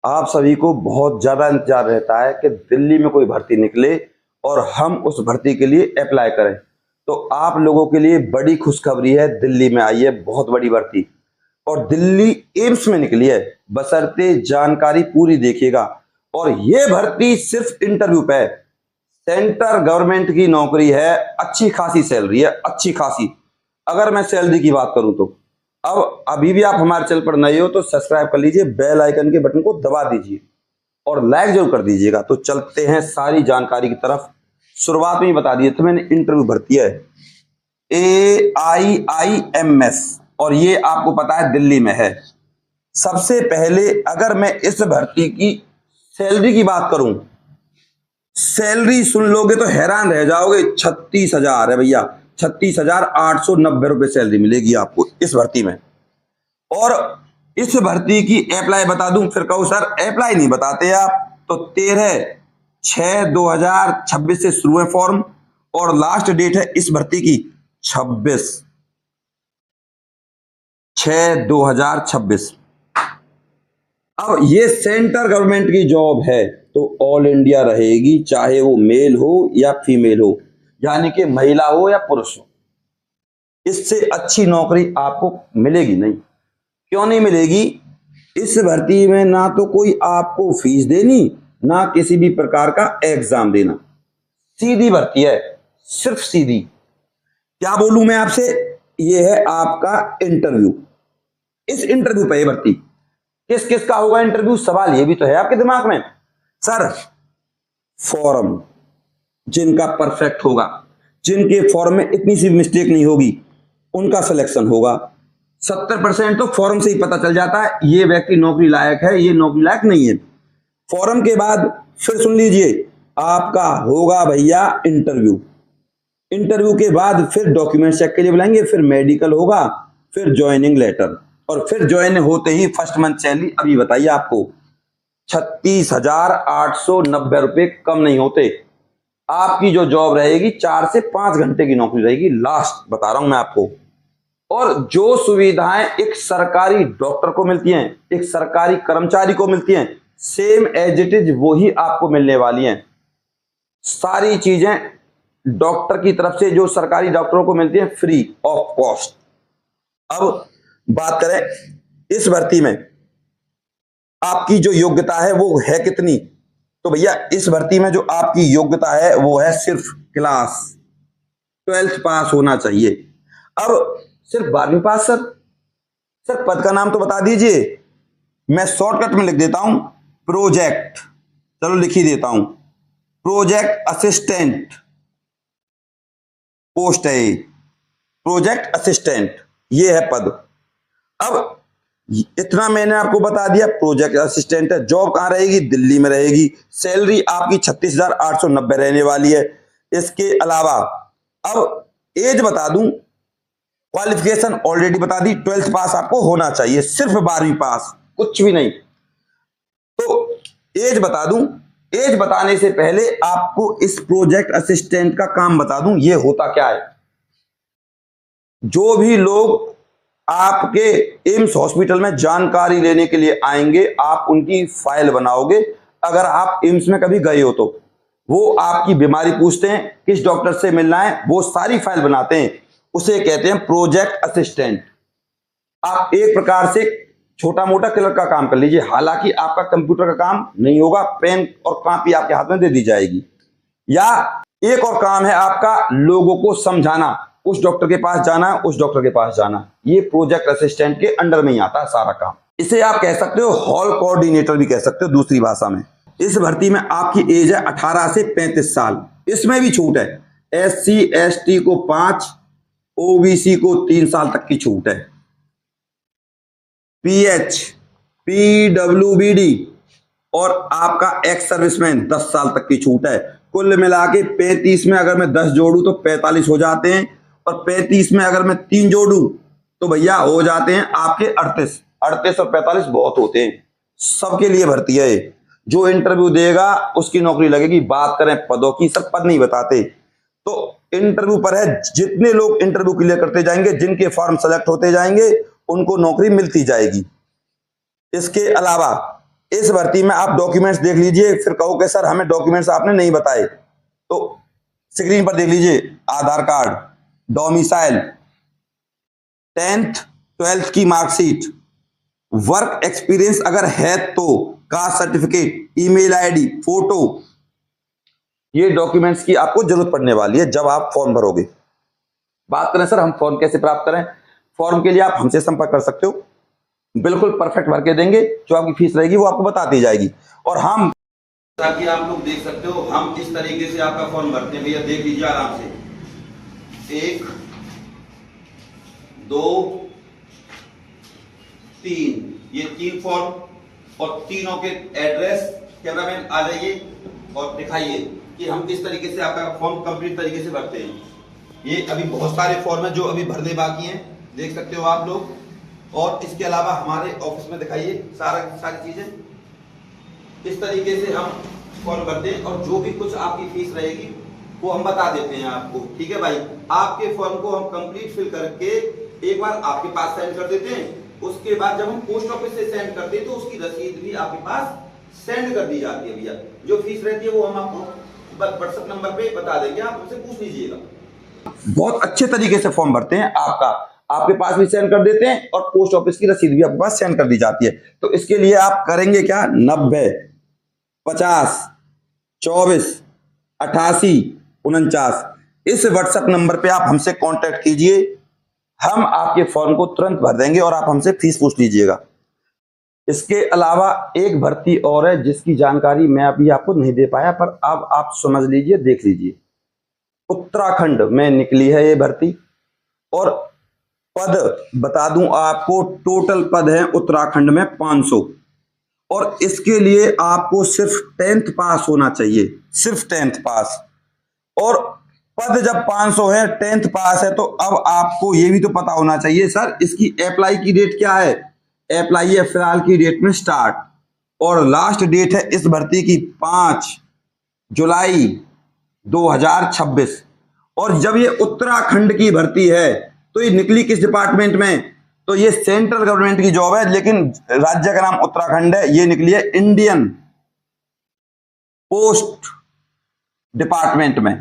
आप सभी को बहुत ज़्यादा इंतजार रहता है कि दिल्ली में कोई भर्ती निकले और हम उस भर्ती के लिए अप्लाई करें। तो आप लोगों के लिए बड़ी खुशखबरी है, दिल्ली में आई है बहुत बड़ी भर्ती और दिल्ली एम्स में निकली है। बशर्ते जानकारी पूरी देखिएगा। और ये भर्ती सिर्फ इंटरव्यू पे है। सेंट्रल गवर्नमेंट की नौकरी है, अच्छी खासी सैलरी है, अच्छी खासी। अगर मैं सैलरी की बात करूं तो अब अभी भी आप हमारे चैनल पर नए हो तो सब्सक्राइब कर लीजिए, बेल आइकन के बटन को दबा दीजिए और लाइक जरूर कर दीजिएगा। तो चलते हैं सारी जानकारी की तरफ। शुरुआत में ही बता दिए तो मैंने इंटरव्यू भर्ती है AIIMS और ये आपको पता है दिल्ली में है। सबसे पहले अगर मैं इस भर्ती की सैलरी की बात करूं, सैलरी सुन लोगे तो हैरान रह जाओगे। 36,000 है भैया, 36,890 रुपए सैलरी मिलेगी आपको इस भर्ती में। और इस भर्ती की अप्लाई बता दूं, फिर कहो सर अप्लाई नहीं बताते आप, तो 13/6/2026 से शुरू है फॉर्म और लास्ट डेट है इस भर्ती की 26/6/2026। अब ये सेंट्रल गवर्नमेंट की जॉब है तो ऑल इंडिया रहेगी, चाहे वो मेल हो या फीमेल हो, यानी कि महिला हो या पुरुष हो। इससे अच्छी नौकरी आपको मिलेगी नहीं। क्यों नहीं मिलेगी? इस भर्ती में ना तो कोई आपको फीस देनी, ना किसी भी प्रकार का एग्जाम देना। सीधी भर्ती है, सिर्फ सीधी। क्या बोलूं मैं आपसे, ये है आपका इंटरव्यू। इस इंटरव्यू पे भर्ती किस किस का होगा इंटरव्यू, सवाल ये भी तो है आपके दिमाग में। सर फॉर्म जिनका परफेक्ट होगा, जिनके फॉर्म में इतनी सी मिस्टेक नहीं होगी, उनका सिलेक्शन होगा। 70% तो फॉर्म से ही पता चल जाता है ये व्यक्ति नौकरी लायक है, ये नौकरी लायक नहीं है। फॉर्म के बाद फिर सुन लीजिए, आपका होगा भैया इंटरव्यू। इंटरव्यू के बाद फिर डॉक्यूमेंट चेक के लिए बुलाएंगे, फिर मेडिकल होगा, फिर ज्वाइनिंग लेटर और फिर ज्वाइन होते ही फर्स्ट मंथ सैलरी। अभी बताइए आपको 36,890 रुपए कम नहीं होते। आपकी जो जॉब रहेगी 4 से 5 घंटे की नौकरी रहेगी, लास्ट बता रहा हूं मैं आपको। और जो सुविधाएं एक सरकारी डॉक्टर को मिलती हैं, एक सरकारी कर्मचारी को मिलती हैं, सेम एज इट इज वही आपको मिलने वाली हैं। सारी चीजें डॉक्टर की तरफ से जो सरकारी डॉक्टरों को मिलती हैं फ्री ऑफ कॉस्ट। अब बात करें इस भर्ती में आपकी जो योग्यता है वो है कितनी, तो भैया इस भर्ती में जो आपकी योग्यता है वो है सिर्फ क्लास 12th पास होना चाहिए। अब सिर्फ 12वीं पास। सर पद का नाम तो बता दीजिए, मैं शॉर्टकट में लिख देता हूं, प्रोजेक्ट। चलो लिख ही देता हूं, प्रोजेक्ट असिस्टेंट पोस्ट है, प्रोजेक्ट असिस्टेंट ये है पद। अब इतना मैंने आपको बता दिया, प्रोजेक्ट असिस्टेंट है। जॉब कहां रहेगी? दिल्ली में रहेगी। सैलरी आपकी 36,890 रहने वाली है। इसके अलावा अब एज बता दूं, क्वालिफिकेशन ऑलरेडी बता दी, 12th पास आपको होना चाहिए, सिर्फ 12वीं पास, कुछ भी नहीं। तो एज बता दूं, एज बताने से पहले आपको इस प्रोजेक्ट असिस्टेंट का काम बता दूं, ये होता क्या है। जो भी लोग आपके एम्स हॉस्पिटल में जानकारी लेने के लिए आएंगे, आप उनकी फाइल बनाओगे। अगर आप एम्स में कभी गए हो तो वो आपकी बीमारी पूछते हैं, किस डॉक्टर से मिलना है, वो सारी फाइल बनाते हैं, उसे कहते हैं प्रोजेक्ट असिस्टेंट। आप एक प्रकार से छोटा मोटा क्लर्क का काम कर लीजिए, हालांकि आपका कंप्यूटर का काम नहीं होगा, पेन और कॉपी आपके हाथ में दे दी जाएगी। या एक और काम है आपका, लोगों को समझाना, उस डॉक्टर के पास जाना, उस डॉक्टर के पास जाना। ये प्रोजेक्ट असिस्टेंट के अंडर में ही आता है सारा काम। इसे आप कह सकते हो हॉल कोऑर्डिनेटर भी कह सकते हो दूसरी भाषा में। इस भर्ती में आपकी एज है 18 से 35 साल। इसमें भी छूट है, SC ST को 5, OBC को 3 साल तक की छूट है। PH PWBD और आपका एक्स सर्विसमैन 10 साल तक की छूट है। कुल मिला के 35 में अगर मैं 10 जोड़ू तो 45 हो जाते हैं, और 35 में अगर मैं 3 जोड़ू तो भैया हो जाते हैं आपके 38। 38 और 45 बहुत होते हैं। सबके लिए भर्ती है, जो इंटरव्यू देगा उसकी नौकरी लगेगी। बात करें पदों की, सब पद नहीं बताते, तो इंटरव्यू पर है। जितने लोग इंटरव्यू क्लियर करते जाएंगे, जिनके फॉर्म सेलेक्ट होते जाएंगे, उनको नौकरी मिलती जाएगी। इसके अलावा इस भर्ती में आप डॉक्यूमेंट्स देख लीजिए, फिर कहो कि सर हमें डॉक्यूमेंट्स आपने नहीं बताए, तो स्क्रीन पर देख लीजिए, आधार कार्ड, डोमिसाइल, 10th 12th की मार्कशीट, वर्क एक्सपीरियंस अगर है तो caste certificate, email ID, photo, ये डॉक्यूमेंट्स की आपको जरूरत पड़ने वाली है जब आप फॉर्म भरोगे। बात करें सर हम फॉर्म कैसे प्राप्त करें, फॉर्म के लिए आप हमसे संपर्क कर सकते हो, बिल्कुल परफेक्ट भर के देंगे, जो आपकी फीस रहेगी वो आपको बता दी जाएगी। और हम, ताकि आप लोग देख सकते हो हम इस तरीके से आपका फॉर्म भरते हैं, भैया देख लीजिए आराम से, 1 2 3, ये 3 फॉर्म और तीनों के एड्रेस, कैमरामैन आ जाइए और दिखाइए कि हम किस तरीके से आपका फॉर्म कंप्लीट तरीके से भरते हैं। ये अभी बहुत सारे फॉर्म है जो अभी भरने बाकी हैं, देख सकते हो आप लोग। और इसके अलावा हमारे ऑफिस में दिखाइए सारी चीजें, इस तरीके से हम फॉर्म भरते हैं और जो भी कुछ आपकी फीस रहेगी वो हम बता देते हैं आपको, ठीक है भाई। आपके फॉर्म को हम कंप्लीट फिल करके एक बार आपके पास सेंड कर देते हैं, उसके बाद जब हम पोस्ट ऑफिस से सेंड करते हैं तो उसकी रसीद भी आपके पास सेंड कर दी जाती है भैया। जो फीस रहती है वो हम आपको व्हाट्सएप नंबर पे बता देंगे, आप हमसे पूछ लीजिएगा। बहुत अच्छे तरीके से फॉर्म भरते हैं, आपके पास भी सेंड कर देते हैं और पोस्ट ऑफिस की रसीद भी आपके पास सेंड कर दी जाती है। तो इसके लिए आप करेंगे क्या, 90 50 24 88 49 इस व्हाट्सएप नंबर पे आप हमसे कांटेक्ट कीजिए, हम आपके फॉर्म को तुरंत भर देंगे और आप हमसे फीस पूछ लीजिएगा। इसके अलावा एक भर्ती और है जिसकी जानकारी मैं अभी आपको नहीं दे पाया, पर अब आप समझ लीजिए, देख लीजिए। उत्तराखंड में निकली है ये भर्ती और पद बता दूं आपको, टोटल पद है उत्तराखंड में 500 और इसके लिए आपको सिर्फ 10th पास होना चाहिए, सिर्फ 10th पास। और पद जब 500 है, 10th पास है, तो अब आपको ये भी तो पता होना चाहिए सर इसकी अप्लाई की डेट क्या है। अप्लाई है फिलहाल की डेट में स्टार्ट और लास्ट डेट है इस भर्ती की 5 जुलाई 2026। और जब ये उत्तराखंड की भर्ती है तो ये निकली किस डिपार्टमेंट में, तो ये सेंट्रल गवर्नमेंट की जॉब है, लेकिन राज्य का नाम उत्तराखंड है। ये निकली है इंडियन पोस्ट डिपार्टमेंट में,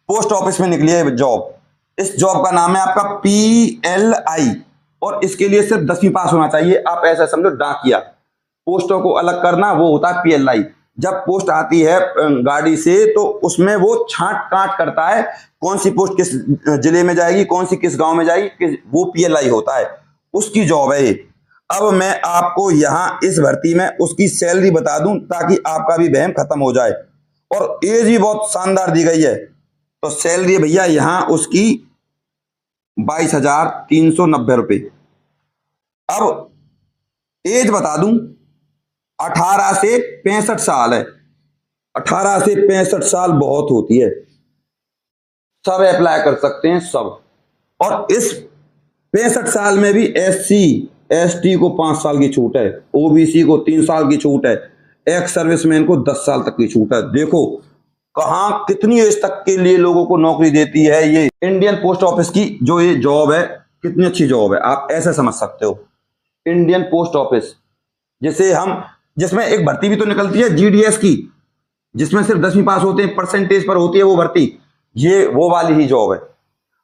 पोस्ट ऑफिस में निकली है जॉब। इस जॉब का नाम है आपका PLI और इसके लिए सिर्फ 10वीं पास होना चाहिए। आप ऐसा समझो डाकिया, पोस्टों को अलग करना वो होता है PLI। जब पोस्ट आती है गाड़ी से तो उसमें वो छांट काट करता है कौन सी पोस्ट किस जिले में जाएगी, कौन सी किस गांव में जाएगी, वो PLI होता है, उसकी जॉब है ये। अब मैं आपको यहाँ इस भर्ती में उसकी सैलरी बता दूं ताकि आपका भी वहम खत्म हो जाए। और एज भी बहुत शानदार दी गई है, तो सैलरी भैया यहाँ उसकी 22,390 रुपये। अब एज बता दूं, 18 से 65 साल है। 18 से 65 साल बहुत होती है, सब अप्लाई कर सकते हैं सब। और इस 65 साल में भी SC ST को 5 साल की छूट है, OBC को 3 साल की छूट है, एक्स सर्विसमैन को 10 साल तक की छूट है। देखो कहां कितनी एज तक के लिए लोगों को नौकरी देती है ये इंडियन पोस्ट ऑफिस की जो ये जॉब है, कितनी अच्छी जॉब है, आप ऐसे समझ सकते हो। इंडियन पोस्ट ऑफिस जिसमें एक भर्ती भी तो निकलती है GDS की, जिसमें सिर्फ 10वीं पास होते हैं, परसेंटेज पर होती है वो भर्ती, ये वो वाली ही जॉब है।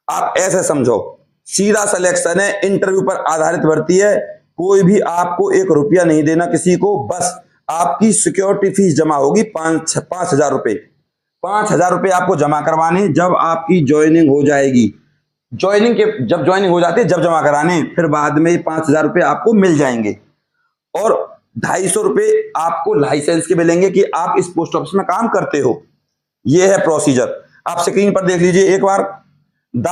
आप ऐसे समझो, सीधा सिलेक्शन है, इंटरव्यू पर आधारित भर्ती है, कोई भी आपको 1 रुपया नहीं देना किसी को, बस आपकी सिक्योरिटी फीस जमा होगी 5,000 रुपए। 5,000 रुपए आपको जमा करवाने, जब आपकी ज्वाइनिंग हो जाएगी, जब ज्वाइनिंग हो जाती है जब जमा कराने, फिर बाद में 5,000 रुपए आपको मिल जाएंगे। और 250 रुपए आपको लाइसेंस के मिलेंगे कि आप इस पोस्ट ऑफिस में काम करते हो। यह है प्रोसीजर, आप स्क्रीन पर देख लीजिए एक बार। The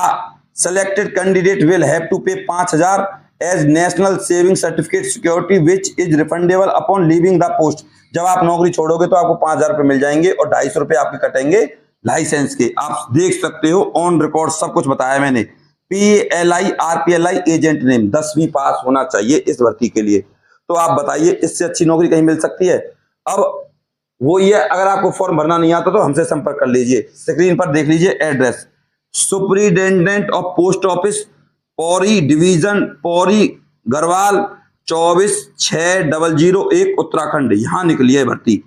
selected candidate will have to pay 5,000 as national saving certificate security which is refundable upon leaving the post. जब आप नौकरी छोड़ोगे तो आपको 5,000 रुपए मिल जाएंगे और 250 रुपए आपके कटेंगे लाइसेंस के। आप देख सकते हो ऑन रिकॉर्ड सब कुछ बताया मैंने। PLI RPLI एजेंट नेम, 10वीं पास होना चाहिए इस भर्ती के लिए। तो आप बताइए इससे अच्छी नौकरी कहीं मिल सकती है। अब वो ये, अगर आपको फॉर्म भरना नहीं आता तो हमसे संपर्क कर लीजिए। स्क्रीन पर देख लीजिए address, superintendent of post office, Pauri division, Pauri Garhwal 246001 Uttarakhand, यहां निकली है भर्ती।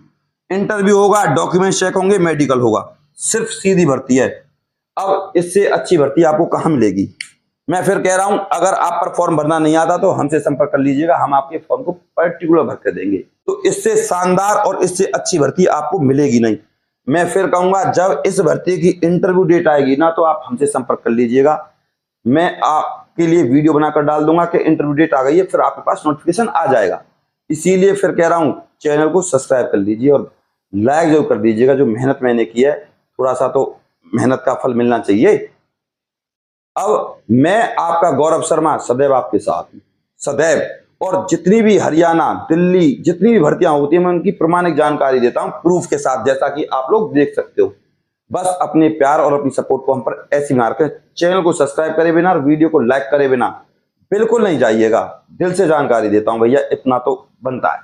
इंटरव्यू होगा, डॉक्यूमेंट चेक होंगे, मेडिकल होगा, सिर्फ सीधी भर्ती है। अब इससे अच्छी भर्ती आपको कहां मिलेगी? मैं फिर कह रहा हूं, अगर आप पर फॉर्म भरना नहीं आता तो हमसे संपर्क कर लीजिएगा, हम आपके फॉर्म को पर्टिकुलर भर कर देंगे। तो इससे शानदार और इससे अच्छी भर्ती आपको मिलेगी नहीं। मैं फिर कहूंगा, जब इस भर्ती की इंटरव्यू डेट आएगी ना, तो आप हमसे संपर्क कर लीजिएगा। मैं आपके लिए वीडियो बनाकर डाल दूंगा कि इंटरव्यू डेट आ गई है, फिर आपके पास नोटिफिकेशन आ जाएगा। इसीलिए फिर कह रहा हूं, चैनल को सब्सक्राइब कर लीजिए और लाइक जरूर कर दीजिएगा। जो मेहनत मैंने की है, थोड़ा सा तो मेहनत का फल मिलना चाहिए। अब मैं आपका गौरव शर्मा सदैव आपके साथ हूं, सदैव। और जितनी भी हरियाणा, दिल्ली, जितनी भी भर्तियां होती है, मैं उनकी प्रमाणिक जानकारी देता हूं प्रूफ के साथ, जैसा कि आप लोग देख सकते हो। बस अपने प्यार और अपनी सपोर्ट को हम पर ऐसी मार कर, चैनल को सब्सक्राइब करे बिना और वीडियो को लाइक करे बिना बिल्कुल नहीं जाइएगा। दिल से जानकारी देता हूं भैया, इतना तो बनता है।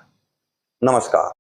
नमस्कार।